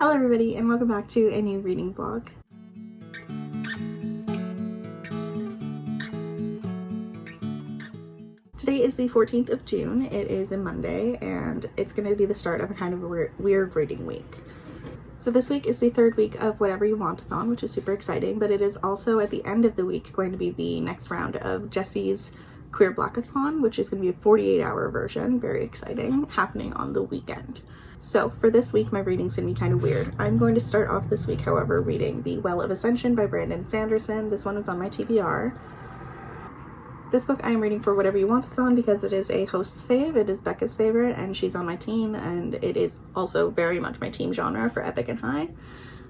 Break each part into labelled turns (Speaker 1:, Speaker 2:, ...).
Speaker 1: Hello everybody and welcome back to a new reading vlog. Today is the 14th of June. It is a Monday and it's going to be the start of a kind of weird reading week. So this week is the third week of Whatever You Want-a-thon, which is super exciting, but it is also at the end of the week going to be the next round of Jesse's Queer Blackathon, which is going to be a 48-hour version, very exciting, happening on the weekend. So for this week, my reading's going to be kind of weird. I'm going to start off this week, however, reading The Well of Ascension by Brandon Sanderson. This one was on my TBR. This book I am reading for Whatever You Want-a-thon because it is a host's fave. It is Becca's favorite and she's on my team, and it is also very much my team genre for epic and high.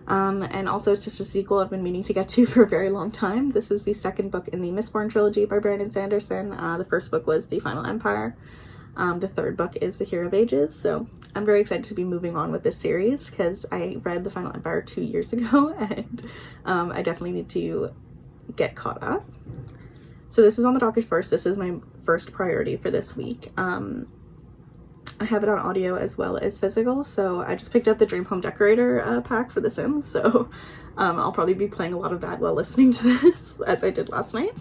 Speaker 1: And also it's just a sequel I've been meaning to get to for a very long time. This is the second book in the Mistborn trilogy by Brandon Sanderson. The first book was The Final Empire. The third book is The Hero of Ages. So I'm very excited to be moving on with this series because I read The Final Empire 2 years ago and I definitely need to get caught up. So this is on the docket first. This is my first priority for this week. I have it on audio as well as physical, so I just picked up the Dream Home Decorator pack for The Sims, so I'll probably be playing a lot of that while listening to this, as I did last night.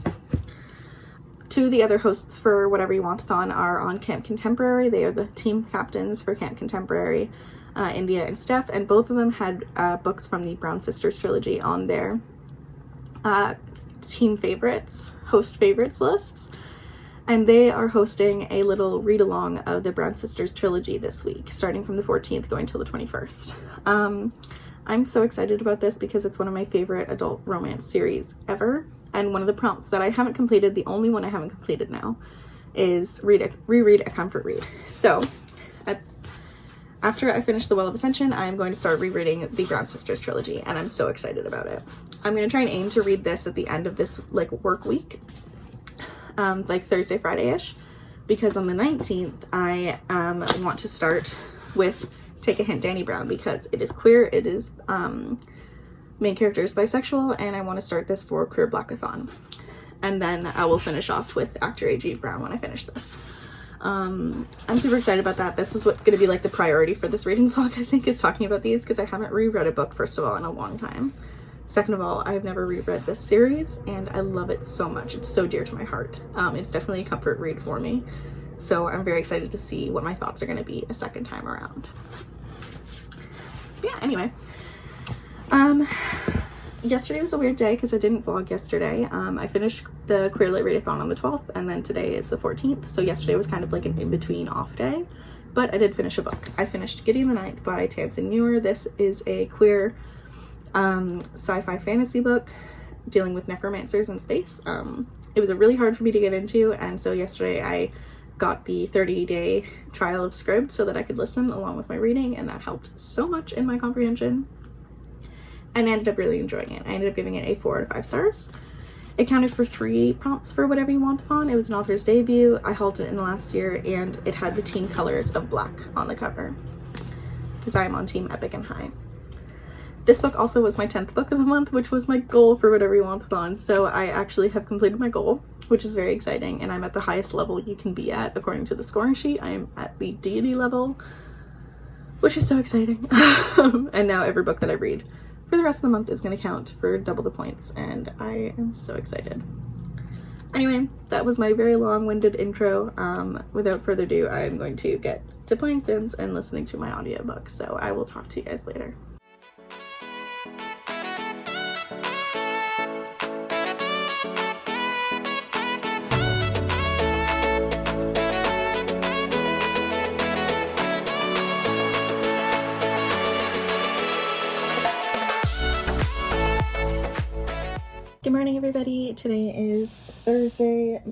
Speaker 1: Two of the other hosts for Whatever You Want-a-thon are on Camp Contemporary. They are the team captains for Camp Contemporary, India and Steph, and both of them had books from the Brown Sisters trilogy on their team favorites, host favorites lists. And they are hosting a little read-along of the Brown Sisters trilogy this week, starting from the 14th going till the 21st. I'm so excited about this because it's one of my favorite adult romance series ever. And one of the prompts that I haven't completed, the only one I haven't completed now, is reread a comfort read. So after I finish The Well of Ascension, I'm going to start rereading the Brown Sisters trilogy, and I'm so excited about it. I'm going to try and aim to read this at the end of this work week. Like Thursday, Friday-ish, because on the 19th I want to start with Take a Hint, Danny Brown, because it is queer, it is main character is bisexual, and I want to start this for Queer Blackathon. And then I will finish off with Actor A.G. Brown when I finish this. I'm super excited about that. This is what's going to be like the priority for this reading vlog, I think, is talking about these, because I haven't reread a book, first of all, in a long time. Second of all, I've never reread this series and I love it so much. It's so dear to my heart. It's definitely a comfort read for me. So I'm very excited to see what my thoughts are going to be a second time around. But yeah, anyway. Yesterday was a weird day because I didn't vlog yesterday. I finished the Queer Lit Readathon on the 12th and then today is the 14th. So yesterday was kind of like an in-between off day. But I did finish a book. I finished Gideon the Ninth by Tamsin Muir. This is a queer sci-fi fantasy book dealing with necromancers in space. It was really hard for me to get into, and so yesterday I got the 30-day trial of Scribd so that I could listen along with my reading, and that helped so much in my comprehension, and I ended up really enjoying it. I ended up giving it a 4 out of 5 stars. It counted for 3 prompts for Whatever You Want-a-thon. It was an author's debut. I hauled it in the last year, and it had the team colors of black on the cover because I am on Team Epic and High. This book also was my 10th book of the month, which was my goal for Whatever You Want-a-thon. So I actually have completed my goal, which is very exciting. And I'm at the highest level you can be at according to the scoring sheet. I am at the deity level, which is so exciting. And now every book that I read for the rest of the month is going to count for double the points. And I am so excited. Anyway, that was my very long-winded intro. Without further ado, I'm going to get to playing Sims and listening to my audiobook. So I will talk to you guys later. Good morning, everybody. Today is Thursday,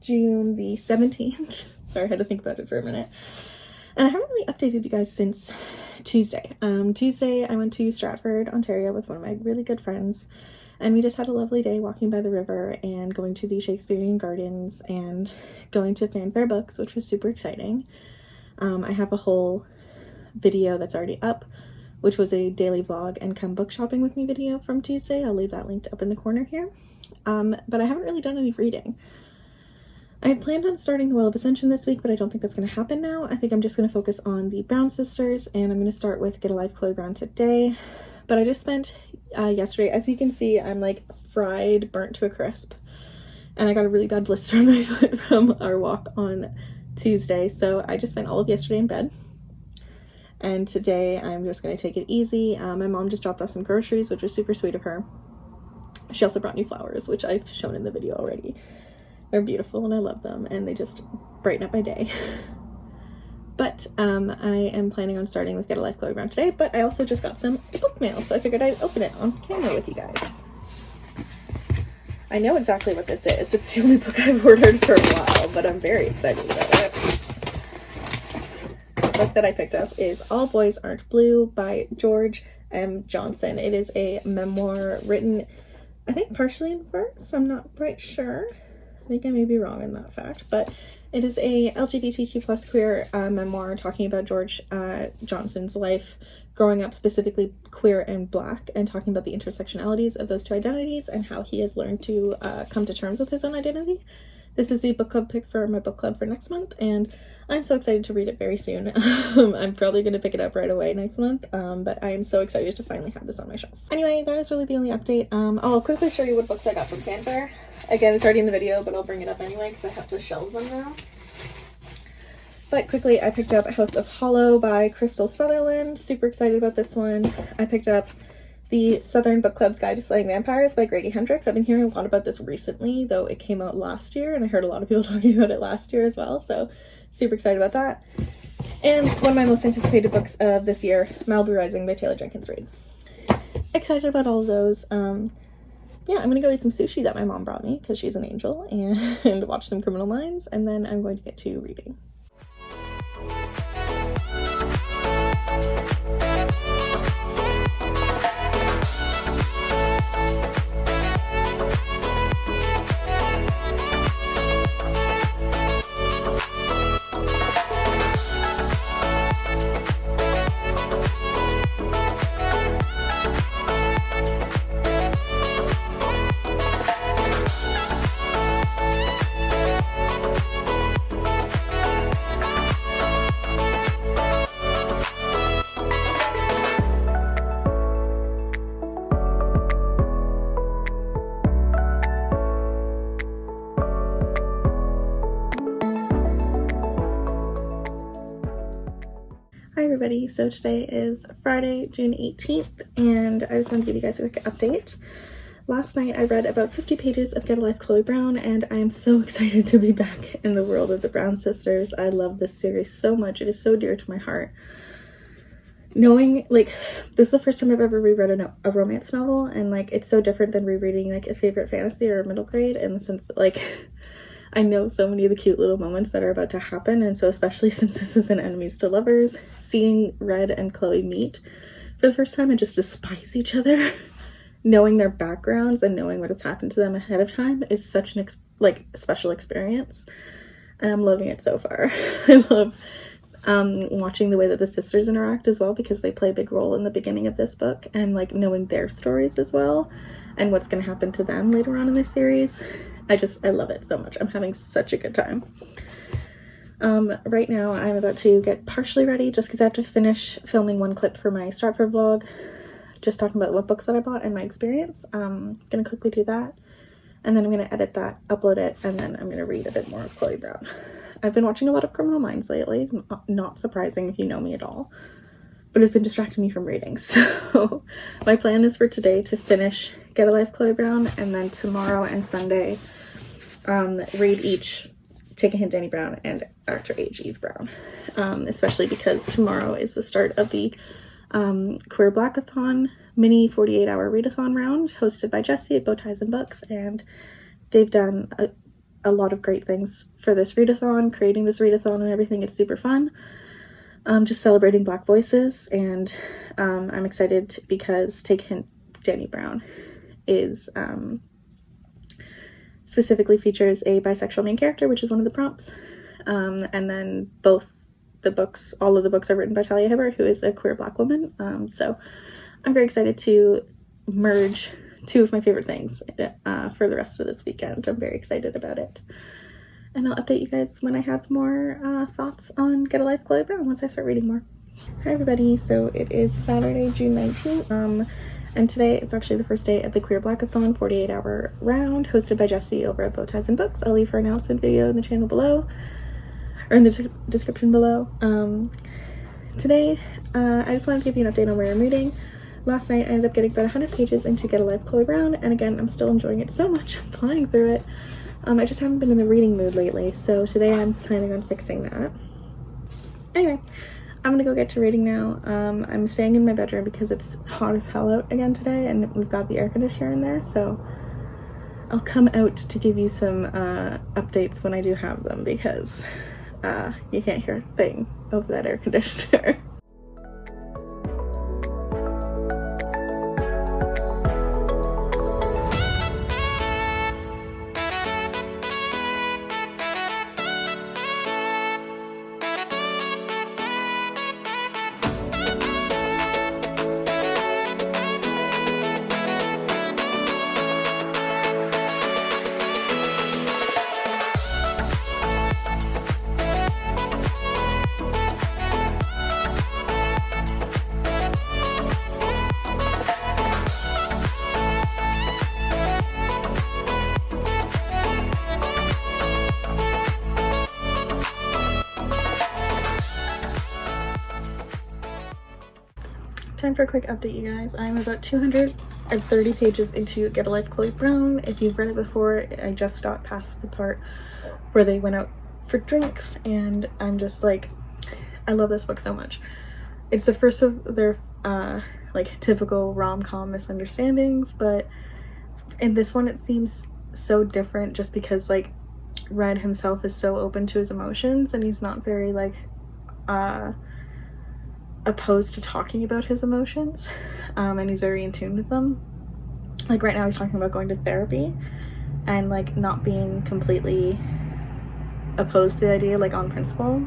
Speaker 1: June the 17th. Sorry, I had to think about it for a minute. And I haven't really updated you guys since Tuesday. Tuesday, I went to Stratford, Ontario with one of my really good friends. And we just had a lovely day walking by the river and going to the Shakespearean Gardens and going to Fanfare Books, which was super exciting. I have a whole video that's already up, which was a daily vlog and come book shopping with me video from Tuesday. I'll leave that linked up in the corner here. But I haven't really done any reading. I had planned on starting the Well of Ascension this week, but I don't think that's going to happen now. I think I'm just going to focus on the Brown sisters, and I'm going to start with Get a Life Chloe Brown today. But I just spent yesterday, as you can see, I'm like fried, burnt to a crisp. And I got a really bad blister on my foot from our walk on Tuesday. So I just spent all of yesterday in bed. And today I'm just going to take it easy. My mom just dropped off some groceries, which was super sweet of her. She also brought new flowers, which I've shown in the video already. They're beautiful and I love them, and they just brighten up my day. But I am planning on starting with Get a Life Chloe Brown today, but I also just got some book mail, so I figured I'd open it on camera with you guys. I know exactly what this is. It's the only book I've ordered for a while, but I'm very excited about it. The book that I picked up is All Boys Aren't Blue by George M. Johnson. It is a memoir written, I think, partially in verse. I'm not quite sure. I think I may be wrong in that fact, but it is a LGBTQ plus queer memoir talking about George Johnson's life growing up, specifically queer and Black, and talking about the intersectionalities of those two identities and how he has learned to come to terms with his own identity. This is the book club pick for my book club for next month, and I'm so excited to read it very soon. I'm probably going to pick it up right away next month, but I am so excited to finally have this on my shelf. Anyway, that is really the only update. I'll quickly show you what books I got from Fanfare. Again, it's already in the video, but I'll bring it up anyway because I have to shelve them now. But quickly, I picked up House of Hollow by Crystal Sutherland. Super excited about this one. I picked up the Southern Book Club's Guide to Slaying Vampires by Grady Hendrix. I've been hearing a lot about this recently, though it came out last year, and I heard a lot of people talking about it last year as well, so super excited about that. And one of my most anticipated books of this year, Malibu Rising by Taylor Jenkins Reid. Excited about all of those. Yeah, I'm gonna go eat some sushi that my mom brought me because she's an angel, and watch some Criminal Minds, and then I'm going to get to reading. Hi everybody, so today is Friday, June 18th, and I just want to give you guys a quick update. Last night I read about 50 pages of Get a Life Chloe Brown, and I am so excited to be back in the world of the Brown sisters. I love this series so much. It is so dear to my heart. Knowing, like, this is the first time I've ever reread a romance novel, and, like, it's so different than rereading, like, a favorite fantasy or a middle grade, in the sense that, like, I know so many of the cute little moments that are about to happen, and so especially since this is an enemies to lovers, seeing Red and Chloe meet for the first time and just despise each other, knowing their backgrounds and knowing what has happened to them ahead of time is such an special experience, and I'm loving it so far. I love watching the way that the sisters interact as well, because they play a big role in the beginning of this book, and like knowing their stories as well and what's going to happen to them later on in this series. I love it so much. I'm having such a good time. Right now I'm about to get partially ready just because I have to finish filming one clip for my Stratford vlog, just talking about what books that I bought and my experience. I'm gonna quickly do that, and then I'm gonna edit that, upload it, and then I'm gonna read a bit more of Chloe Brown. I've been watching a lot of Criminal Minds lately, not surprising if you know me at all, but it's been distracting me from reading. So my plan is for today to finish Get a Life Chloe Brown, and then tomorrow and Sunday read each Take a Hint Danny Brown and Actor Age Eve Brown, especially because tomorrow is the start of the Queer Blackathon mini 48-hour readathon round hosted by Jessie at Bow Ties and Books, and they've done a lot of great things for this readathon, creating this readathon and everything. It's super fun, just celebrating Black voices, and I'm excited because Take a Hint Danny Brown is specifically features a bisexual main character, which is one of the prompts, and then all of the books are written by Talia Hibbert, who is a queer Black woman, so I'm very excited to merge two of my favorite things for the rest of this weekend. I'm very excited about it. and I'll update you guys when I have more thoughts on Get a Life, Chloe Brown, once I start reading more. Hi everybody, so it is Saturday, June 19th, and today it's actually the first day of the Queer Blackathon 48-hour round, hosted by Jessie over at Bowties and Books. I'll leave her announcement video in the channel below, or in the description below. Today, I just wanted to give you an update on where I'm reading. Last night I ended up getting about 100 pages into Get a Life, Chloe Brown, and again, I'm still enjoying it so much. I'm flying through it. I just haven't been in the reading mood lately, so today I'm planning on fixing that. Anyway, I'm gonna go get to reading now. I'm staying in my bedroom because it's hot as hell out again today, and we've got the air conditioner in there, so I'll come out to give you some updates when I do have them, because you can't hear a thing over that air conditioner. Time for a quick update, you guys. I'm about 230 pages into Get a Life, Chloe Brown. If you've read it before, I just got past the part where they went out for drinks, and I'm just like, I love this book so much. It's the first of their like typical rom-com misunderstandings, but in this one it seems so different just because like Red himself is so open to his emotions, and he's not very like opposed to talking about his emotions, and he's very in tune with them. Like right now he's talking about going to therapy and like not being completely opposed to the idea, like on principle,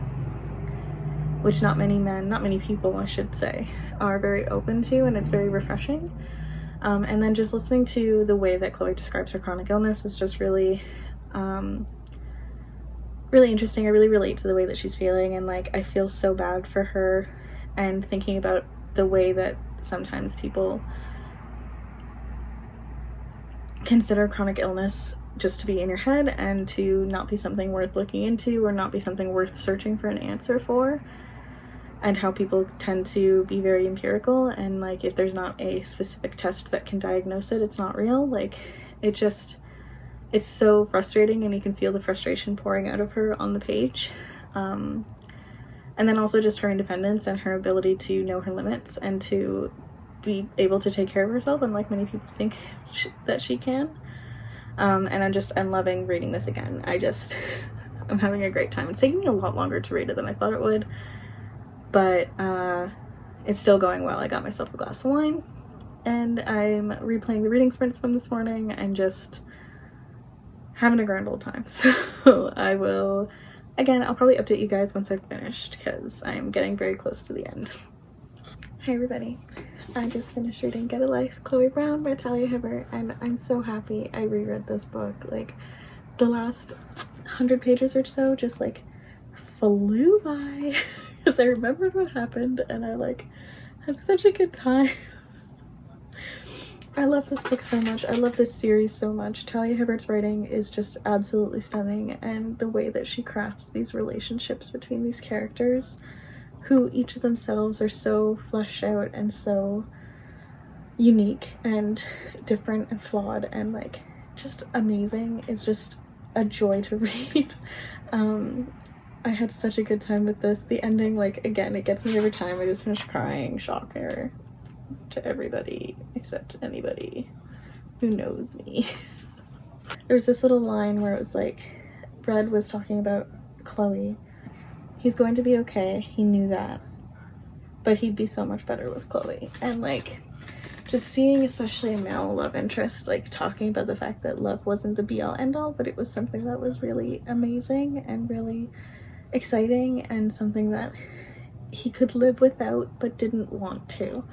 Speaker 1: which not many people I should say are very open to, and it's very refreshing. And then just listening to the way that Chloe describes her chronic illness is just really really interesting. I really relate to the way that she's feeling, and like I feel so bad for her, and thinking about the way that sometimes people consider chronic illness just to be in your head and to not be something worth looking into or not be something worth searching for an answer for, and how people tend to be very empirical, and like if there's not a specific test that can diagnose it, it's not real. Like it's so frustrating, and you can feel the frustration pouring out of her on the page. And then also just her independence and her ability to know her limits and to be able to take care of herself, and like many people think that she can. And I'm loving reading this again. I'm having a great time. It's taking me a lot longer to read it than I thought it would, but it's still going well. I got myself a glass of wine, and I'm replaying the reading sprints from this morning and just having a grand old time. So I will... Again, I'll probably update you guys once I've finished, because I'm getting very close to the end. Hi everybody. I just finished reading Get a Life, Chloe Brown by Talia Hibbert, and I'm so happy I reread this book. Like, the last 100 pages or so just like flew by, because I remembered what happened, and I like had such a good time. I love this book so much. I love this series so much. Talia Hibbert's writing is just absolutely stunning, and the way that she crafts these relationships between these characters, who each of themselves are so fleshed out and so unique and different and flawed and like just amazing. It's just a joy to read. I had such a good time with this. The ending, like, again, it gets me every time. I just finished crying. Shocker to everybody except anybody who knows me. There's this little line where it was like, Red was talking about Chloe. He's going to be okay, he knew that, but he'd be so much better with Chloe. And like, just seeing especially a male love interest like talking about the fact that love wasn't the be-all end-all, but it was something that was really amazing and really exciting, and something that he could live without but didn't want to.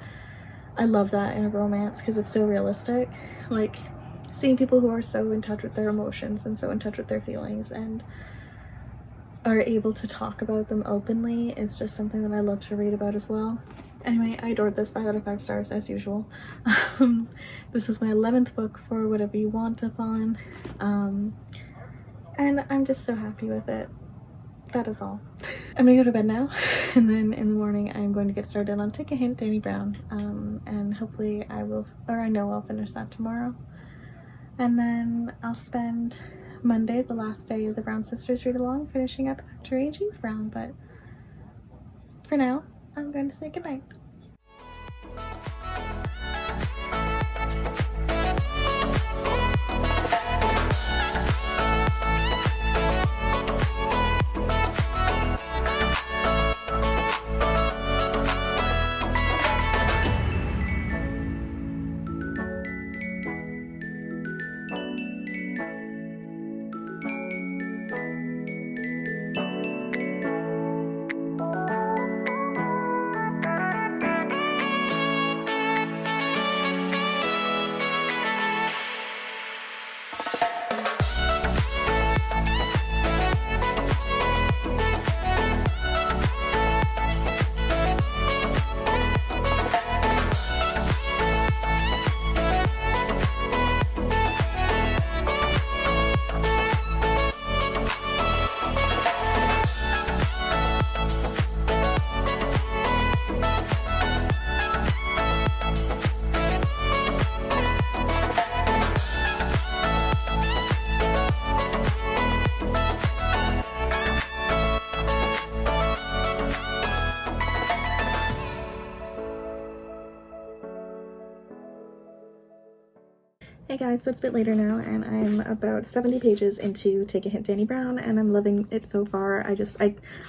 Speaker 1: I love that in a romance because it's so realistic. Like, seeing people who are so in touch with their emotions and so in touch with their feelings and are able to talk about them openly is just something that I love to read about as well. Anyway, I adored this, 5 out of 5 stars as usual. This is my 11th book for Whatever You Want-a-thon, and I'm just so happy with it. That is all. I'm gonna go to bed now, and then in the morning I'm going to get started on Take a Hint, Danny Brown, and hopefully I know I'll finish that tomorrow. And then I'll spend Monday, the last day of the Brown Sisters read-along, finishing up After Age Eve Brown, but for now, I'm going to say goodnight. Hey guys, so it's a bit later now, and I'm about 70 pages into Take a Hint, Danny Brown, and I'm loving it so far.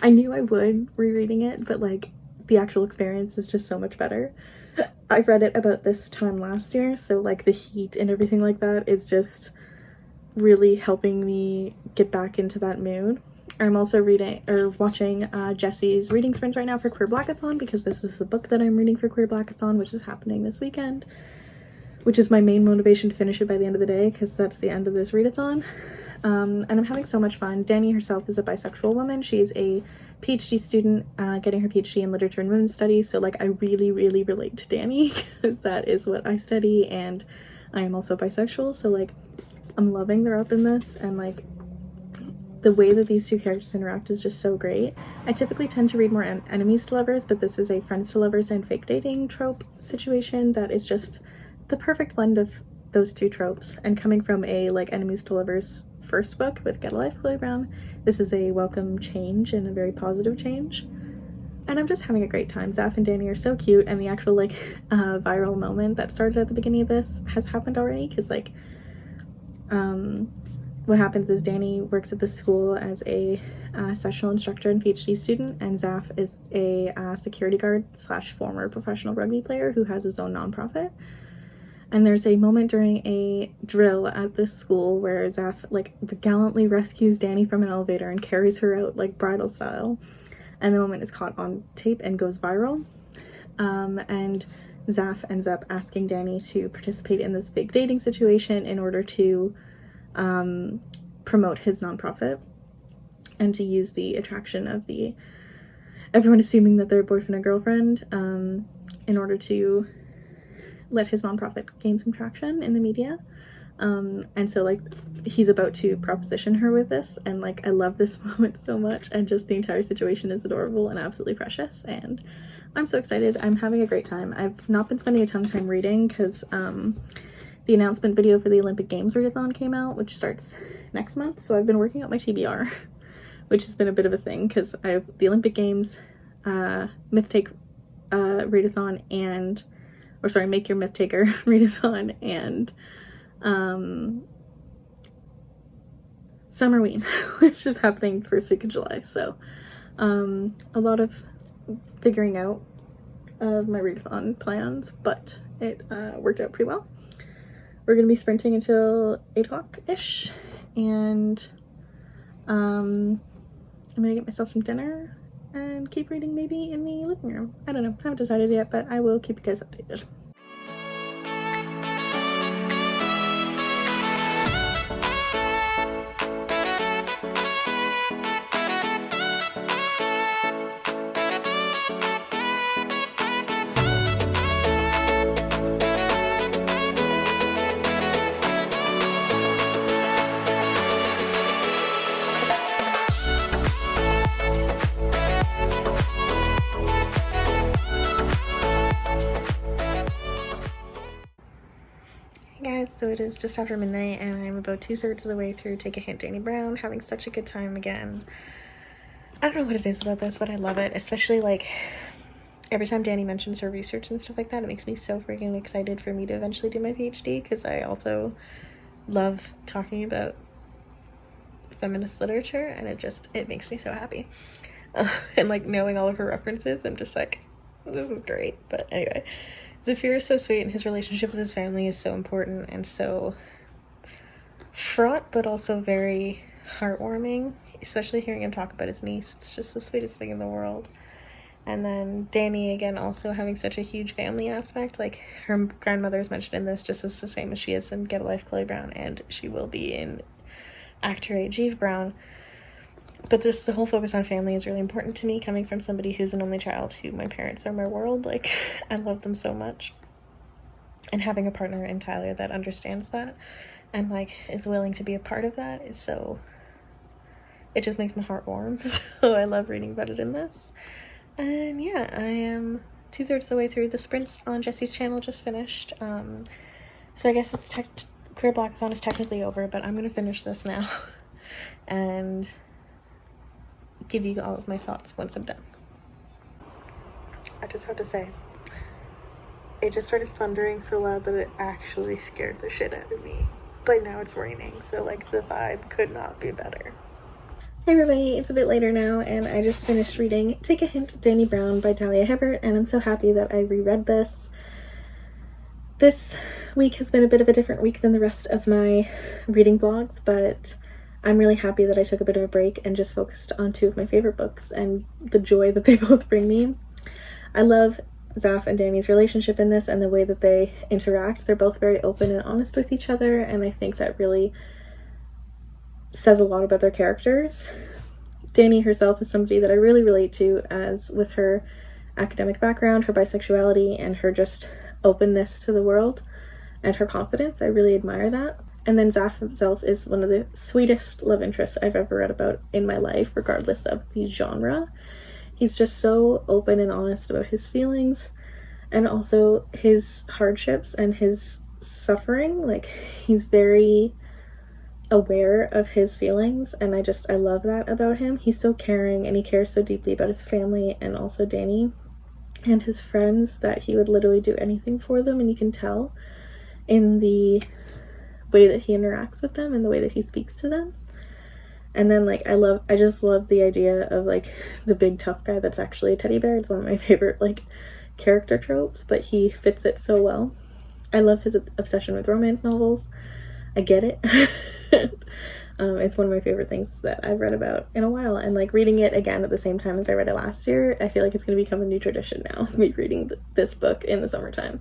Speaker 1: I knew I would rereading it, but like the actual experience is just so much better. I read it about this time last year, so like the heat and everything like that is just really helping me get back into that mood. I'm also watching Jessie's reading sprints right now for Queer Blackathon, because this is the book that I'm reading for Queer Blackathon, which is happening this weekend, which is my main motivation to finish it by the end of the day, because that's the end of this readathon. And I'm having so much fun. Danny herself is a bisexual woman. She's a PhD student getting her PhD in literature and women's studies, so like I really relate to Danny, because that is what I study, and I am also bisexual, so like I'm loving the rep in this, and like the way that these two characters interact is just so great. I typically tend to read more enemies to lovers, but this is a friends to lovers and fake dating trope situation that is just the perfect blend of those two tropes. And coming from a like enemies to lovers first book with Get a Life, Chloe Brown, this is a welcome change and a very positive change. And I'm just having a great time. Zaf and Danny are so cute, and the actual like viral moment that started at the beginning of this has happened already, because like what happens is Danny works at the school as a sessional instructor and PhD student, and Zaf is a security guard / former professional rugby player who has his own nonprofit. And there's a moment during a drill at this school where Zaf like gallantly rescues Danny from an elevator and carries her out like bridal style. And the moment is caught on tape and goes viral. And Zaf ends up asking Danny to participate in this fake dating situation in order to promote his nonprofit, and to use the attraction of everyone assuming that they're boyfriend and girlfriend in order to let his nonprofit gain some traction in the media. And so like he's about to proposition her with this, and like I love this moment so much, and just the entire situation is adorable and absolutely precious, and I'm so excited. I'm having a great time. I've not been spending a ton of time reading because the announcement video for the Olympic Games readathon came out, which starts next month, so I've been working out my TBR, which has been a bit of a thing because I have the Olympic Games, Myth Take readathon, and Make Your Myth Taker readathon, and Summerween, which is happening first week of July. So a lot of figuring out of my readathon plans, but it worked out pretty well. We're gonna be sprinting until 8 o'clock-ish, and I'm gonna get myself some dinner and keep reading maybe in the living room. I don't know, I haven't decided yet, but I will keep you guys updated. so it is just after midnight and I'm about 2/3 of the way through Take a Hint, Dani Brown, having such a good time again. I don't know what it is about this, but I love it, especially like every time Dani mentions her research and stuff like that, it makes me so freaking excited for me to eventually do my PhD, because I also love talking about feminist literature, and it makes me so happy. And like knowing all of her references, I'm just like, this is great. But anyway, Zafir is so sweet, and his relationship with his family is so important and so fraught, but also very heartwarming, especially hearing him talk about his niece. It's just the sweetest thing in the world. And then Dani, again, also having such a huge family aspect. Like, her grandmother is mentioned in this just as the same as she is in Get a Life, Chloe Brown, and she will be in Actor 8, Jeeve Brown. But just the whole focus on family is really important to me, coming from somebody who's an only child, who my parents are my world. Like, I love them so much. And having a partner in Tyler that understands that and, like, is willing to be a part of that is so... It just makes my heart warm. So I love reading about it in this. And yeah, I am 2/3 of the way through. The sprints on Jesse's channel just finished. So I guess it's Queer Blackathon is technically over, but I'm going to finish this now and give you all of my thoughts once I'm done. I just have to say, it just started thundering so loud that it actually scared the shit out of me. But now it's raining, so like the vibe could not be better. Hey everybody, it's a bit later now, and I just finished reading Take a Hint, Dani Brown by Talia Hibbert, and I'm so happy that I reread this. This week has been a bit of a different week than the rest of my reading vlogs, but I'm really happy that I took a bit of a break and just focused on two of my favorite books and the joy that they both bring me. I love Zaf and Dani's relationship in this and the way that they interact. They're both very open and honest with each other, and I think that really says a lot about their characters. Dani herself is somebody that I really relate to, as with her academic background, her bisexuality, and her just openness to the world and her confidence. I really admire that. And then Zaf himself is one of the sweetest love interests I've ever read about in my life, regardless of the genre. He's just so open and honest about his feelings and also his hardships and his suffering. Like, he's very aware of his feelings, and I love that about him. He's so caring, and he cares so deeply about his family and also Dani and his friends that he would literally do anything for them, and you can tell in the way that he interacts with them and the way that he speaks to them. And then like I just love the idea of like the big tough guy that's actually a teddy bear. It's one of my favorite like character tropes, but he fits it so well. I love his obsession with romance novels. I get it. It's one of my favorite things that I've read about in a while, and like reading it again at the same time as I read it last year, I feel like it's going to become a new tradition now, me reading this book in the summertime.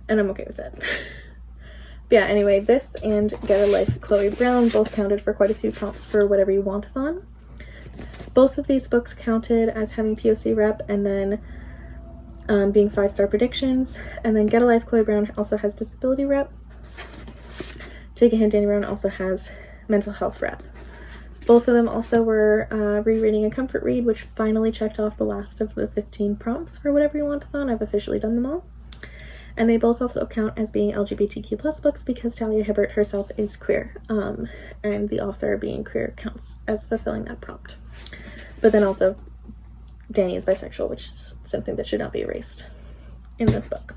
Speaker 1: And I'm okay with it. But yeah, anyway, this and Get a Life, Chloe Brown both counted for quite a few prompts for Whatever You Want-a-thon. Both of these books counted as having POC rep and then being 5-star predictions. And then Get a Life, Chloe Brown also has disability rep. Take a Hint, Dani Brown also has mental health rep. Both of them also were rereading a comfort read, which finally checked off the last of the 15 prompts for Whatever You Want-a-thon. I've officially done them all. And they both also count as being LGBTQ plus books because Talia Hibbert herself is queer, and the author being queer counts as fulfilling that prompt. But then also Dani is bisexual, which is something that should not be erased in this book.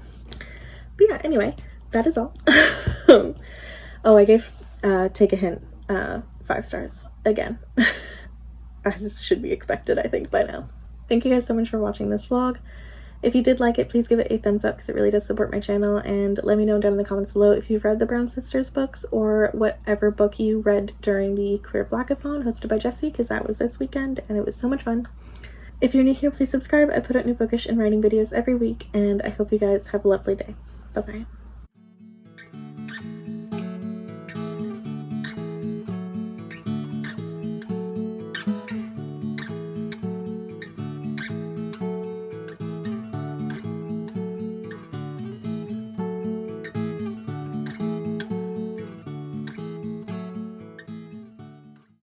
Speaker 1: But yeah, anyway, that is all. Oh, I gave Take a Hint 5 stars again, as should be expected, I think, by now. Thank you guys so much for watching this vlog. If you did like it, please give it a thumbs up because it really does support my channel, and let me know down in the comments below if you've read the Brown Sisters books or whatever book you read during the Queer Blackathon hosted by Jessie, because that was this weekend and it was so much fun. If you're new here, please subscribe. I put out new bookish and writing videos every week, and I hope you guys have a lovely day. Bye-bye.